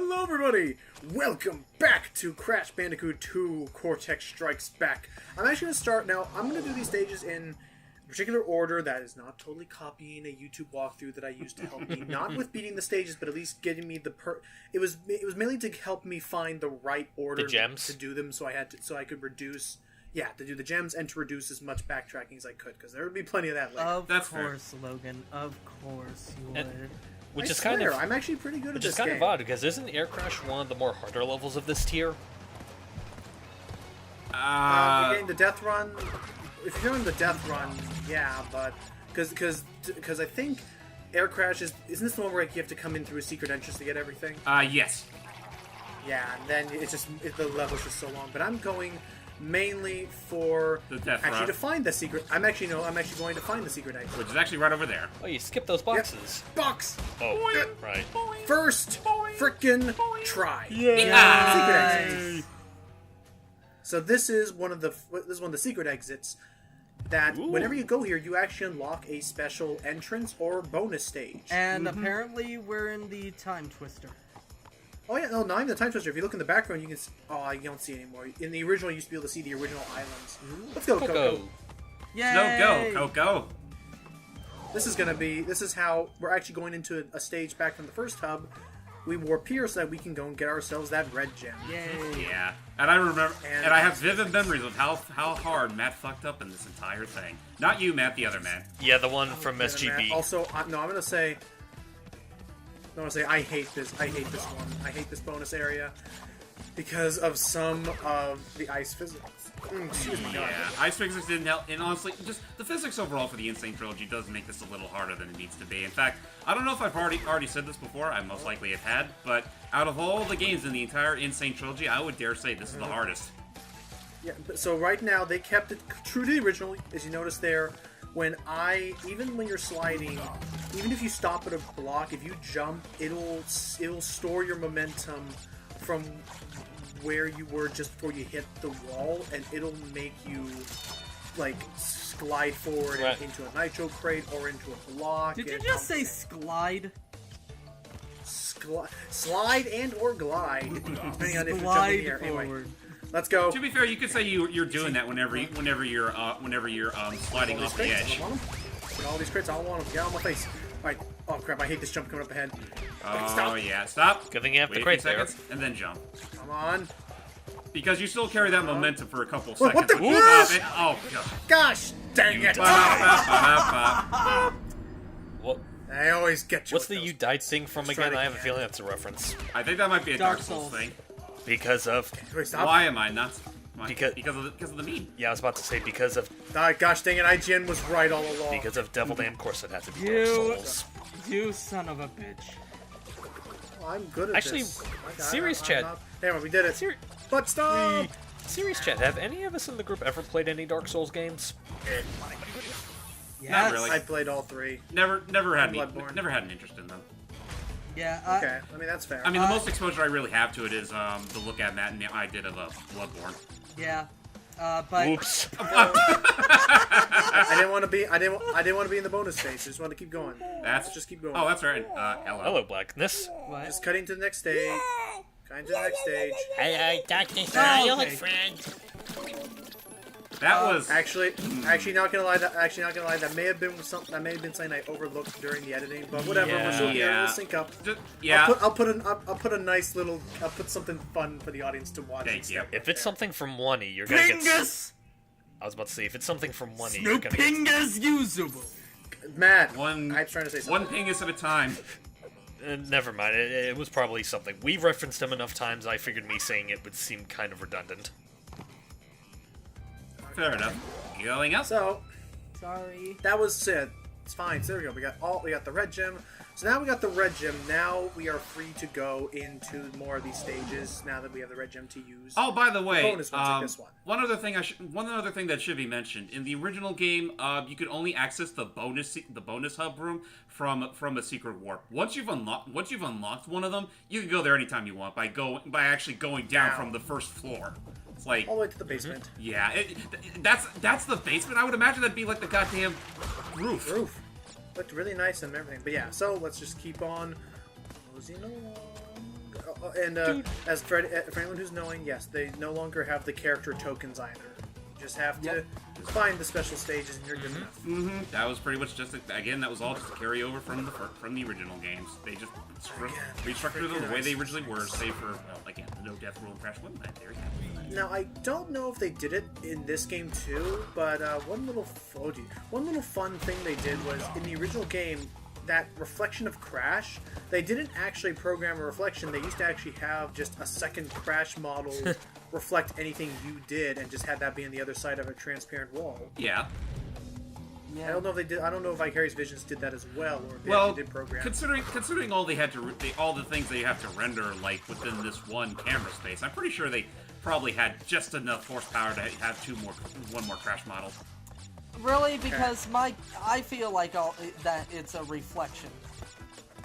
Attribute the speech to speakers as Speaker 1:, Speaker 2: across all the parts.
Speaker 1: Hello everybody! Welcome back to Crash Bandicoot 2 Cortex Strikes Back. I'm actually going to start now. I'm going to do these stages in a particular order that is not totally copying a YouTube walkthrough that I used to help me. Not with beating the stages, but at least getting me the It was mainly to help me find the right order to do them, so I could reduce... Yeah, to do the gems and to reduce as much backtracking as I could, because there would be plenty of that later.
Speaker 2: Of course, Logan. Of course you would.
Speaker 1: Which is kind of... I'm actually pretty good at this game.
Speaker 3: Which is kind of odd, because isn't Air Crash one of the more harder levels of this tier?
Speaker 1: You're getting the death run... If you're doing the death run, yeah, but... Because I think Air Crash is... Isn't this the one where you have to come in through a secret entrance to get everything?
Speaker 4: Yes.
Speaker 1: Yeah, and then the level's just so long. But I'm going... mainly for
Speaker 4: the death
Speaker 1: actually
Speaker 4: run.
Speaker 1: To find the secret. I'm actually going to find the secret exit,
Speaker 4: which is actually right over there.
Speaker 3: Oh, you skipped those boxes.
Speaker 1: Yep. Box.
Speaker 3: Oh, right.
Speaker 1: First frickin' try.
Speaker 4: Yeah.
Speaker 1: Secret exit. So this is one of the secret exits that whenever you go here, you actually unlock a special entrance or bonus stage.
Speaker 2: And apparently, we're in the time twister.
Speaker 1: Oh yeah, no, not even the time twister. If you look in the background, you can. You don't see it anymore. In the original, you used to be able to see the original islands. Let's go, Coco.
Speaker 2: Yay!
Speaker 4: No, go, Coco.
Speaker 1: This is how we're actually going into a stage back from the first hub. We warp here so that we can go and get ourselves that red gem.
Speaker 2: Yay!
Speaker 4: Yeah, and I remember, and I have vivid memories of how hard Matt fucked up in this entire thing. Not you, Matt, the other Matt.
Speaker 3: Yeah, the one from SGB.
Speaker 1: Also, I'm gonna say. I hate this. I hate this one. I hate this bonus area because of some of the ice physics. Excuse me.
Speaker 4: Yeah, ice physics didn't help, and honestly, just the physics overall for the N.Sane Trilogy does make this a little harder than it needs to be. In fact, I don't know if I've already said this before. I most likely have had, but out of all the games in the entire N.Sane Trilogy, I would dare say this is the hardest.
Speaker 1: Yeah. So right now they kept it true to the original, as you notice there. Even when you're sliding, even if you stop at a block, if you jump, it'll store your momentum from where you were just before you hit the wall, and it'll make you like glide forward into a nitro crate or into a block.
Speaker 2: Did you just say slide?
Speaker 1: Slide and or glide, depending on if you're jumping here. Anyway. Let's go.
Speaker 4: To be fair, you could say you're doing that whenever you're sliding off the edge.
Speaker 1: Get all these crits, I don't want them. Get out of my face. All right. Oh crap! I hate this jump coming up ahead.
Speaker 4: Oh
Speaker 1: stop.
Speaker 4: Yeah, stop.
Speaker 3: Good thing you have the crate there,
Speaker 4: and then jump.
Speaker 1: Come on.
Speaker 4: Because you still carry that momentum for a couple
Speaker 1: seconds.
Speaker 4: What the? Oh god.
Speaker 1: Gosh dang it!
Speaker 3: What?
Speaker 1: I always get you.
Speaker 3: What's the "you died" thing from again? I have a feeling that's a reference.
Speaker 4: I think that might be a Dark Souls thing.
Speaker 3: Because of...
Speaker 4: Why am I not...
Speaker 3: Because
Speaker 4: of the meme.
Speaker 3: Yeah, I was about to say because of...
Speaker 1: gosh dang it, IGN was right all along.
Speaker 3: Because of Devil Damn Course it had to be Dark Souls.
Speaker 2: You son of a bitch.
Speaker 1: Well, I'm good at
Speaker 3: actually,
Speaker 1: this.
Speaker 3: serious chat.
Speaker 1: Damn, we did it. But stop!
Speaker 3: Serious chat, have any of us in the group ever played any Dark Souls games?
Speaker 2: Yes.
Speaker 4: Not really.
Speaker 1: I played all three.
Speaker 4: Never had an interest in them.
Speaker 2: Yeah.
Speaker 1: Okay, I mean that's fair.
Speaker 4: I mean, the most exposure I really have to it is the look at Matt and I did of Bloodborne.
Speaker 2: Yeah. But.
Speaker 3: Oops.
Speaker 1: I didn't want to be. I didn't want to be in the bonus stage. I just wanted to keep going. Just keep going.
Speaker 4: Oh, that's right.
Speaker 3: Hello, Blackness.
Speaker 2: What?
Speaker 1: Just cutting to the next stage. Cutting to the next stage.
Speaker 3: Hey, Dr. Silent friend.
Speaker 4: That was
Speaker 1: actually not gonna lie. That may have been something. That may have been something I overlooked during the editing. But whatever. We're still here. We'll sync up. I'll put a nice little. I'll put something fun for the audience to watch.
Speaker 3: If it's something from One-E, you're gonna get. I was about to say, if it's something from One-E, you're gonna get.
Speaker 2: Pingus usable.
Speaker 1: Matt,
Speaker 4: I'm
Speaker 1: trying to say something.
Speaker 4: One pingus at a time.
Speaker 3: Never mind. It was probably something. We've referenced him enough times. I figured me saying it would seem kind of redundant.
Speaker 4: Fair enough. Going up.
Speaker 1: So,
Speaker 2: sorry.
Speaker 1: That was it. It's fine. So there we go. We got the red gem. So now we got the red gem. Now we are free to go into more of these stages. Now that we have the red gem to use.
Speaker 4: Oh, by the way,
Speaker 1: bonus ones like this one.
Speaker 4: One other thing that should be mentioned in the original game, you could only access the bonus hub room from a secret warp. Once you've unlocked one of them, you can go there anytime you want by actually going down from the first floor. It's like
Speaker 1: all the way to the basement.
Speaker 4: Yeah, that's the basement. I would imagine that'd be like the goddamn roof.
Speaker 1: Looked really nice and everything. But yeah, so let's just keep on closing along. And for anyone who's knowing, yes, they no longer have the character tokens either. You just have to find the special stages, and you're good enough.
Speaker 4: Mm-hmm. That was pretty much just again. That was all just a carryover from the original games. They just restructured them the way they originally were, save for again the no death rule and Crash 1. I'm very happy with that.
Speaker 1: Now I don't know if they did it in this game too, but one little fun thing they did was in the original game. That reflection of Crash, they didn't actually program a reflection. They used to actually have just a second Crash model reflect anything you did, and just had that be on the other side of a transparent wall.
Speaker 4: Yeah.
Speaker 2: Yeah.
Speaker 1: I don't know if they did. I don't know if Vicarious Visions did that as well, or if they
Speaker 4: Well,
Speaker 1: actually did program.
Speaker 4: considering all they had to all the things they have to render like within this one camera space, I'm pretty sure they probably had just enough horsepower to have one more Crash model.
Speaker 2: Really? Because I feel like that it's a reflection.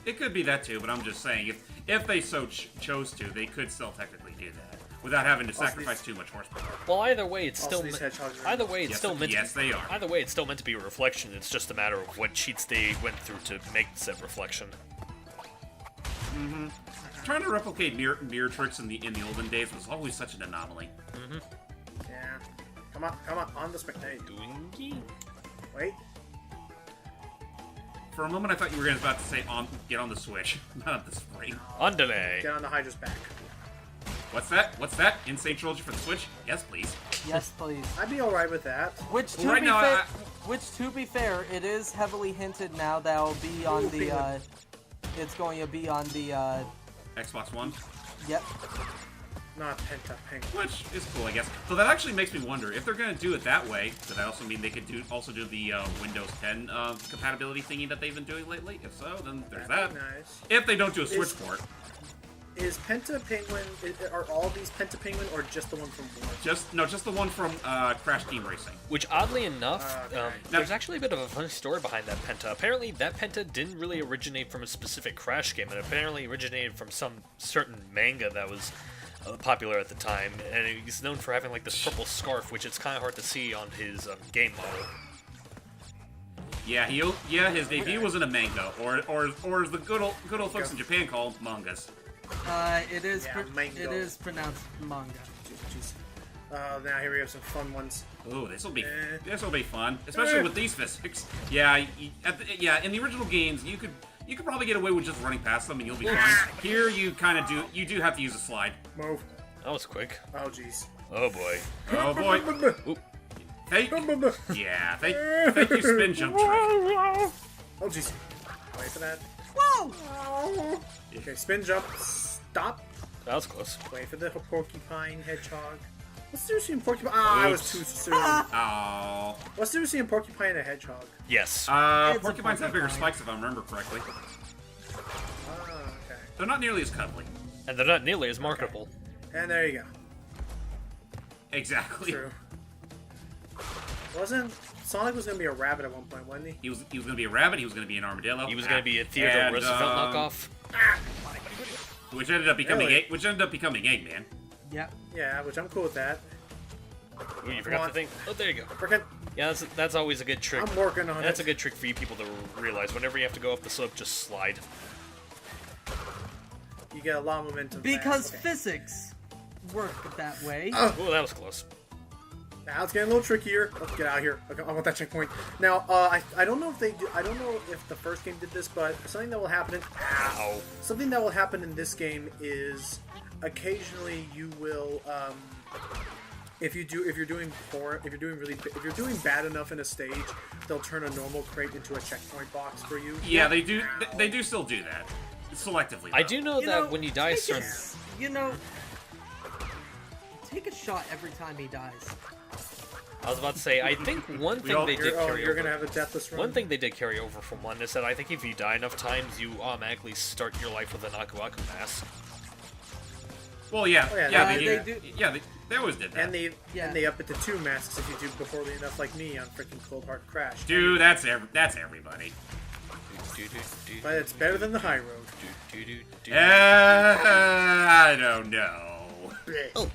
Speaker 4: It could be that too, but I'm just saying if they so chose to, they could still technically do that without having to sacrifice too much horsepower.
Speaker 3: Well, either way, it's
Speaker 1: Also
Speaker 3: still
Speaker 1: these hedgehogs are-
Speaker 3: either way it's
Speaker 4: Yes,
Speaker 3: still meant.
Speaker 4: yes, they are.
Speaker 3: Either way, it's still meant to be a reflection. It's just a matter of what cheats they went through to make said reflection.
Speaker 4: Mm-hmm. Trying to replicate mirror tricks in the olden days was always such an anomaly.
Speaker 3: Mm-hmm.
Speaker 1: Yeah. Come on the spring. Hey,
Speaker 3: Doing
Speaker 1: wait.
Speaker 4: For a moment, I thought you were about to say get on the Switch, not the spring.
Speaker 3: Andale.
Speaker 1: Get on the Hydra's back.
Speaker 4: What's that? What's that? N.Sane Trilogy for the Switch? Yes, please.
Speaker 2: Yes, please.
Speaker 1: I'd be alright with that.
Speaker 2: Which to be fair, it is heavily hinted now that it'll be on the. It's going to be on the.
Speaker 4: Xbox One.
Speaker 2: Yep.
Speaker 1: Not Penta Pink.
Speaker 4: Which is cool, I guess. So that actually makes me wonder if they're going to do it that way. Does that also mean they could also do the Windows 10 compatibility thingy that they've been doing lately? If so, then there's that.
Speaker 1: Nice.
Speaker 4: If they don't do a Switch port,
Speaker 1: Is Penta Penguin? Are all these Penta Penguin or just the one from War?
Speaker 4: just the one from Crash Team Racing.
Speaker 3: Which, oddly enough,
Speaker 1: Okay.
Speaker 3: there's actually a bit of a funny story behind that Penta. Apparently, that Penta didn't really originate from a specific Crash game. It apparently originated from some certain manga that was popular at the time, and he's known for having like this purple scarf, which it's kind of hard to see on his game model.
Speaker 4: Yeah, his debut was in a manga, or as the good old folks in Japan call mangas.
Speaker 2: It is
Speaker 1: mango.
Speaker 2: it is pronounced manga.
Speaker 1: Jeez. Now here we have some fun ones.
Speaker 4: Ooh, this will be fun, especially with these physics. Yeah, in the original games, you could probably get away with just running past them and you'll be fine. Here, you do have to use a slide.
Speaker 1: Move.
Speaker 3: That was quick.
Speaker 1: Oh jeez.
Speaker 3: Oh boy.
Speaker 4: Oh boy.
Speaker 3: Oop.
Speaker 4: Thank you, spin jump trick.
Speaker 1: Oh jeez. Wait for that.
Speaker 2: Whoa!
Speaker 1: Okay, spin jump. Stop.
Speaker 3: That was close.
Speaker 1: Wait for the porcupine hedgehog. What's the difference between porcupine? I was too soon.
Speaker 4: Oh.
Speaker 1: What's the difference between porcupine and a hedgehog?
Speaker 3: Yes.
Speaker 4: Porcupines have bigger spikes if I remember correctly.
Speaker 1: Okay.
Speaker 4: They're not nearly as cuddly.
Speaker 3: And they're not nearly as marketable.
Speaker 1: And there you go.
Speaker 4: Exactly.
Speaker 1: True. Wasn't Sonic was gonna be a rabbit at one point, wasn't he?
Speaker 4: He was gonna be a rabbit. He was gonna be an armadillo.
Speaker 3: He was going to be a Theodore
Speaker 4: And,
Speaker 3: Roosevelt knockoff.
Speaker 4: which ended up becoming
Speaker 1: Really?
Speaker 4: Eggman.
Speaker 2: Yep.
Speaker 1: Yeah, which I'm cool with that.
Speaker 3: Ooh, you forgot
Speaker 1: on.
Speaker 3: the thing. Oh, there you go.
Speaker 1: Frickin',
Speaker 3: Yeah, that's always a good trick.
Speaker 1: I'm working on
Speaker 3: That's
Speaker 1: it.
Speaker 3: a good trick for you people to realize. Whenever you have to go up the slope, just slide.
Speaker 1: You get a lot of momentum.
Speaker 2: Because
Speaker 1: fast. Okay.
Speaker 2: physics work that way.
Speaker 3: Oh, that was close.
Speaker 1: Now it's getting a little trickier. Let's get out of here. Okay, I want that checkpoint. Now, I don't know if they do. I don't know if the first game did this, but something that will happen.
Speaker 3: Ow.
Speaker 1: Something that will happen in this game is occasionally you will, if you're doing bad enough in a stage, they'll turn a normal crate into a checkpoint box for you.
Speaker 4: Yeah, they do. They do still do that selectively.
Speaker 3: I
Speaker 4: though.
Speaker 3: do know that when you die,
Speaker 2: take
Speaker 3: certain...
Speaker 2: take a shot every time he dies.
Speaker 3: I was about to say, I think one thing they did carry
Speaker 1: You're
Speaker 3: over.
Speaker 1: gonna have a deathless run.
Speaker 3: One thing they did carry over from one is that I think if you die enough times, you automatically start your life with an Aku Aku mask.
Speaker 4: Well, yeah,
Speaker 1: Oh, yeah,
Speaker 4: yeah,
Speaker 2: they do.
Speaker 4: Yeah, they always did that.
Speaker 1: and they up it to 2 masks if you do poorly enough, like me on freaking Cold Hard Crash.
Speaker 4: Dude, that's everybody.
Speaker 1: But it's better than the high road.
Speaker 4: I don't know.
Speaker 3: Oh.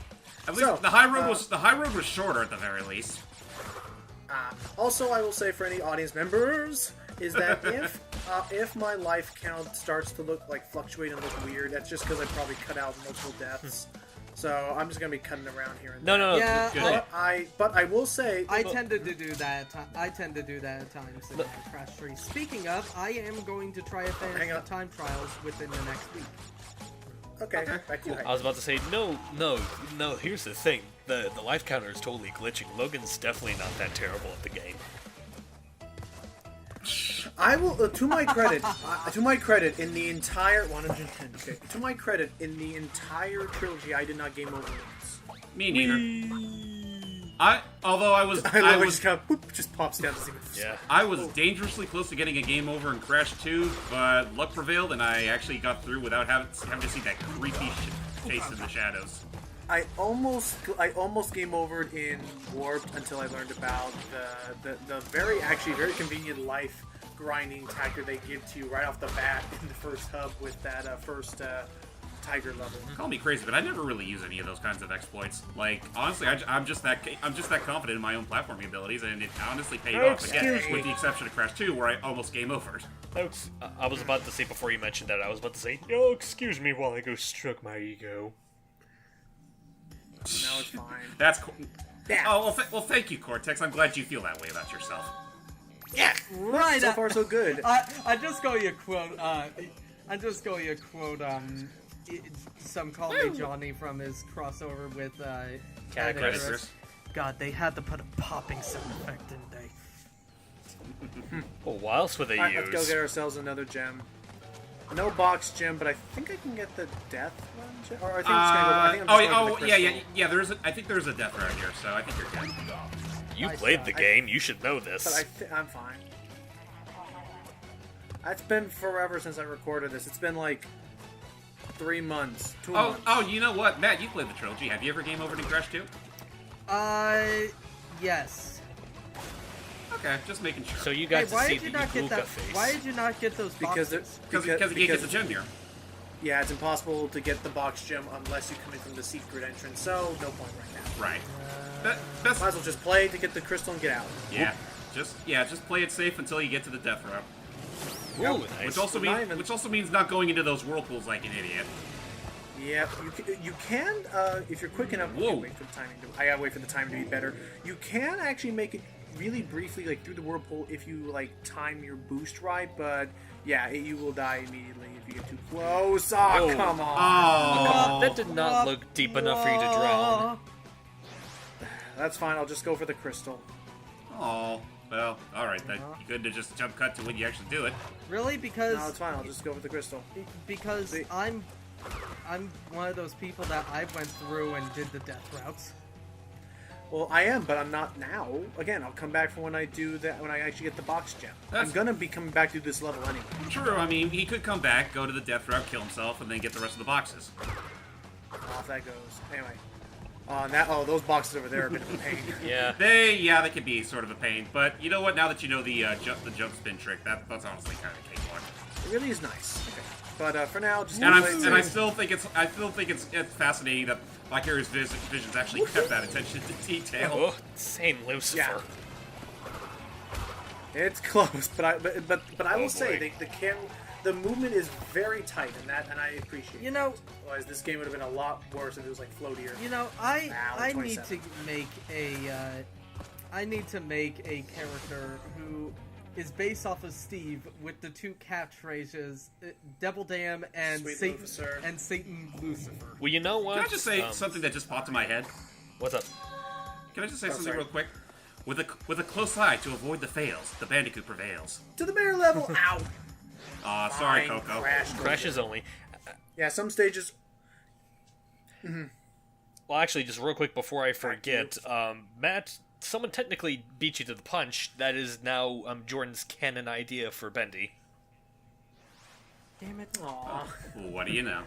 Speaker 4: At least
Speaker 1: So,
Speaker 4: the high road was shorter at the very least.
Speaker 1: Also, I will say for any audience members, is that if my life count starts to fluctuate and look weird, that's just because I probably cut out multiple deaths. So I'm just gonna be cutting around here and there.
Speaker 3: No.
Speaker 2: Yeah,
Speaker 3: Good.
Speaker 1: But I will say
Speaker 2: I tended to do that. I tend to do that at times in Crash 3. Speaking of, I am going to try to finish the time trials within the next week.
Speaker 1: Okay, back to you.
Speaker 3: I was about to say, no, here's the thing. The life counter is totally glitching. Logan's definitely not that terrible at the game.
Speaker 1: I will, to my credit, in the entire 110. Okay, to my credit, in the entire trilogy, I did not game over once.
Speaker 4: Me neither. Although I was
Speaker 1: just kind of whoop, just pops down to zero.
Speaker 3: Yeah.
Speaker 4: I was dangerously close to getting a game over in Crash 2, but luck prevailed, and I actually got through without having to see that creepy face in the shadows.
Speaker 1: I almost game overed in Warped until I learned about the very convenient life grinding tactic they give to you right off the bat in the first hub with that first tiger level.
Speaker 4: Call me crazy, but I never really use any of those kinds of exploits. Like, honestly, I'm just that confident in my own platforming abilities, and it honestly paid off again, with the exception of Crash 2, where I almost game overed.
Speaker 3: I was about to say, before you mentioned that, I was about to say, oh, excuse me while I go stroke my ego.
Speaker 1: No, it's fine.
Speaker 4: That's cool.
Speaker 1: Yeah.
Speaker 4: Oh, well, thank you, Cortex. I'm glad you feel that way about yourself.
Speaker 1: Yeah,
Speaker 2: Right.
Speaker 1: So far, so good.
Speaker 2: I'm just going to quote. Some call me Johnny from his crossover with
Speaker 3: Cat
Speaker 2: Icarus. God, they had to put a popping sound effect, didn't they?
Speaker 3: Well, what else would they
Speaker 1: Alright,
Speaker 3: use?
Speaker 1: let's go get ourselves another gem. No box gem, but I think I can get the death run gem. Or I think I'm just going for the crystal.
Speaker 4: Yeah. I think there's a death round here, so I think you're good.
Speaker 3: You played the game. You should know this.
Speaker 1: But I'm fine. It's been forever since I recorded this. It's been like 3 months, 2 months.
Speaker 4: Oh, you know what, Matt? You played the trilogy. Have you ever game over in Crash 2?
Speaker 2: Yes.
Speaker 4: Okay, just making sure.
Speaker 3: So you got to
Speaker 2: why
Speaker 3: see
Speaker 2: did you
Speaker 3: the
Speaker 2: not get
Speaker 3: Ibuka
Speaker 2: that?
Speaker 3: face.
Speaker 2: Why did you not get those boxes?
Speaker 4: Because you can't get the gem here.
Speaker 1: Yeah, it's impossible to get the box gem unless you come in from the secret entrance, so no point right now.
Speaker 4: Right.
Speaker 1: Might as well just play to get the crystal and get out.
Speaker 4: Yeah. Just play it safe until you get to the death route.
Speaker 3: Ooh, nice.
Speaker 4: Which also means not going into those whirlpools like an idiot.
Speaker 1: Yeah, you can if you're quick enough.
Speaker 4: Whoa.
Speaker 1: Wait for the timing. I gotta wait for the timing to be better. You can actually make it really briefly, like through the whirlpool, if you like time your boost right. But yeah, you will die immediately if you get too close. Oh, come on!
Speaker 4: Oh.
Speaker 3: That did not look deep enough for you to drown.
Speaker 1: That's fine. I'll just go for the crystal.
Speaker 4: Oh. Well, alright, you could have just jump cut to when you actually do it.
Speaker 2: Really? Because
Speaker 1: No, it's fine. I'll just go for the crystal.
Speaker 2: because I'm one of those people that I went through and did the death routes.
Speaker 1: Well, I am, but I'm not now. Again, I'll come back for when I do that. When I actually get the box gem. I'm gonna be coming back to this level anyway.
Speaker 4: True, I mean, he could come back, go to the death route, kill himself, and then get the rest of the boxes.
Speaker 1: Off that goes. Anyway. Those boxes over there are a bit of a pain.
Speaker 3: Yeah.
Speaker 4: They could be sort of a pain, but you know what? Now that you know the jump spin trick, that's honestly kind of cakewalk.
Speaker 1: It really is nice. Okay. But for now, just
Speaker 4: And I still think it's fascinating that Vicarious Visions actually kept that attention to detail.
Speaker 3: Oh, same Lucifer.
Speaker 1: Yeah. It's close, but I will say
Speaker 3: boy.
Speaker 1: the movement is very tight, and I appreciate.
Speaker 2: You know,
Speaker 1: otherwise this game would have been a lot worse if it was like floatier.
Speaker 2: You know, I need
Speaker 1: 27.
Speaker 2: to make a character who is based off of Steve with the two catchphrases Devil Dam and
Speaker 1: Sweet
Speaker 2: Satan
Speaker 1: Lucifer.
Speaker 2: and Satan Lucifer.
Speaker 3: Well, you know what?
Speaker 4: Can I just say something that just popped in my head?
Speaker 3: What's up?
Speaker 4: Can I just say something
Speaker 1: sorry.
Speaker 4: real quick? With a close eye to avoid the fails, the Bandicoot prevails.
Speaker 1: To the mayor level. Ow.
Speaker 4: Sorry,
Speaker 1: Fine,
Speaker 4: Coco.
Speaker 3: Crashes only.
Speaker 1: Yeah, some stages.
Speaker 3: Well, actually, just real quick before I forget, Matt, someone technically beat you to the punch. That is now Jordan's canon idea for Bendy.
Speaker 2: Damn it.
Speaker 1: Aww.
Speaker 4: What do you know?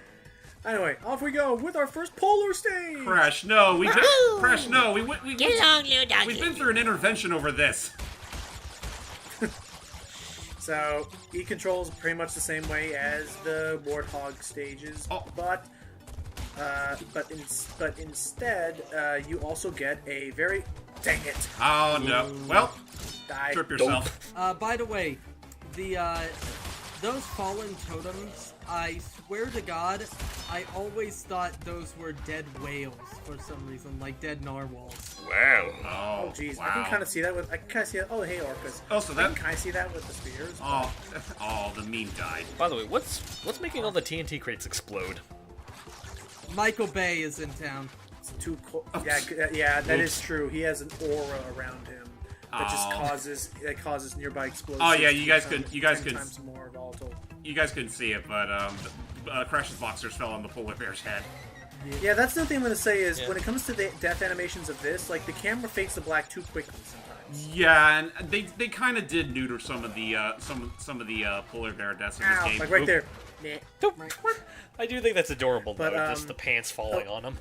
Speaker 1: Anyway, off we go with our first polar stage.
Speaker 4: Crash, no, we
Speaker 5: Woohoo!
Speaker 4: Crash, no,
Speaker 5: Get along, little doggy.
Speaker 4: we've been through an intervention over this.
Speaker 1: So, E-control is pretty much the same way as the Warthog stages, but instead, you also get a very... Dang it!
Speaker 4: Oh no. Well,
Speaker 1: Die.
Speaker 4: trip yourself.
Speaker 2: By the way, those fallen totems, I swear to God, I always thought those were dead whales for some reason, like dead narwhals.
Speaker 3: Wow.
Speaker 1: Oh, jeez. I can kind of see that with. I can kind of see that. Oh, hey, orcas.
Speaker 4: Oh, so
Speaker 1: I
Speaker 4: that.
Speaker 1: can kind of see that with the spears.
Speaker 4: Oh, the meme died.
Speaker 3: By the way, what's making all the TNT crates explode?
Speaker 2: Michael Bay is in town.
Speaker 1: It's too cold. Yeah, that is true. He has an aura around him that just causes nearby explosions.
Speaker 4: Oh yeah, you guys
Speaker 1: 10
Speaker 4: could
Speaker 1: times more volatile.
Speaker 4: You guys couldn't see it, but Crash's boxers fell on the polar bear's head.
Speaker 1: Yeah, that's the thing I'm gonna say is when it comes to the death animations of this, like the camera fades to black too quickly sometimes.
Speaker 4: Yeah, and they kind of did neuter some of the polar bear deaths in this game.
Speaker 1: Like right there.
Speaker 3: I do think that's adorable,
Speaker 1: But,
Speaker 3: though, just the pants falling on him.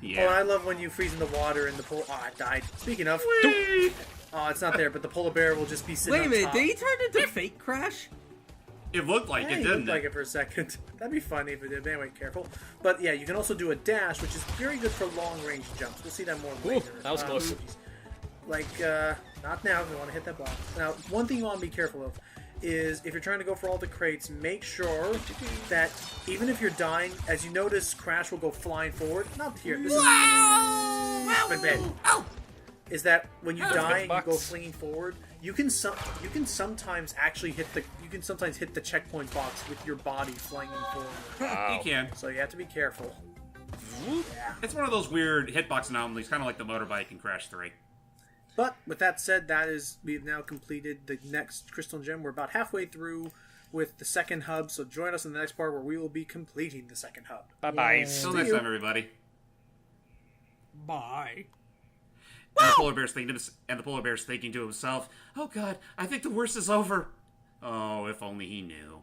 Speaker 4: Yeah.
Speaker 1: Oh, I love when you freeze in the water and the polar. Oh, I died. Speaking of,
Speaker 4: Whee!
Speaker 1: oh, it's not there, but the polar bear will just be sitting.
Speaker 2: Wait a
Speaker 1: on
Speaker 2: minute,
Speaker 1: top.
Speaker 2: did he turn into Fake Crash?
Speaker 4: It looked like
Speaker 1: Yeah,
Speaker 4: it,
Speaker 1: he
Speaker 4: didn't
Speaker 1: looked
Speaker 4: it?
Speaker 1: like it for a second. That'd be funny if it did. Anyway, careful. But yeah, you can also do a dash, which is very good for long-range jumps. We'll see that more later.
Speaker 3: that was close.
Speaker 1: Like, not now. If you want to hit that box. Now, one thing you want to be careful of is if you're trying to go for all the crates, make sure that even if you're dying, as you notice, Crash will go flying forward. Not here. This is bad. Is that when you die, you go flinging forward. You can sometimes actually hit the checkpoint box with your body flinging forward.
Speaker 3: Wow.
Speaker 4: You can.
Speaker 1: So you have to be careful. Yeah.
Speaker 4: It's one of those weird hitbox anomalies, kind of like the motorbike in Crash 3.
Speaker 1: But with that said, we've now completed the next Crystal Gem. We're about halfway through with the second hub, so join us in the next part where we will be completing the second hub.
Speaker 3: Bye-bye.
Speaker 4: Until next time, everybody.
Speaker 2: Bye.
Speaker 4: And the polar bear's thinking to himself, "Oh God, I think the worst is over." Oh, if only he knew.